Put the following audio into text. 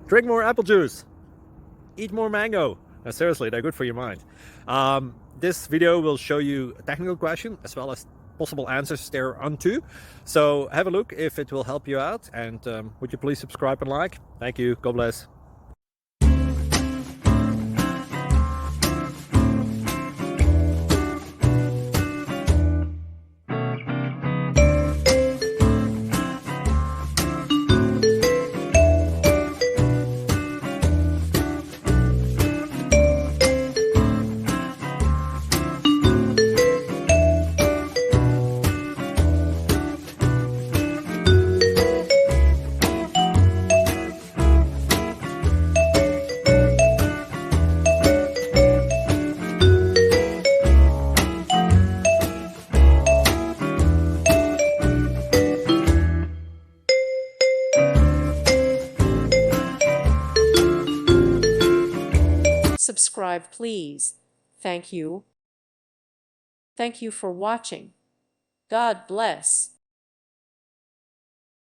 Drink more apple juice. Eat more mango. Seriously, they're good for your mind. This video will show you a technical question as well as possible answers thereunto. So have a look if it will help you out, and would you please subscribe and like? Thank you. God bless. Subscribe, please. Thank you. Thank you for watching. God bless.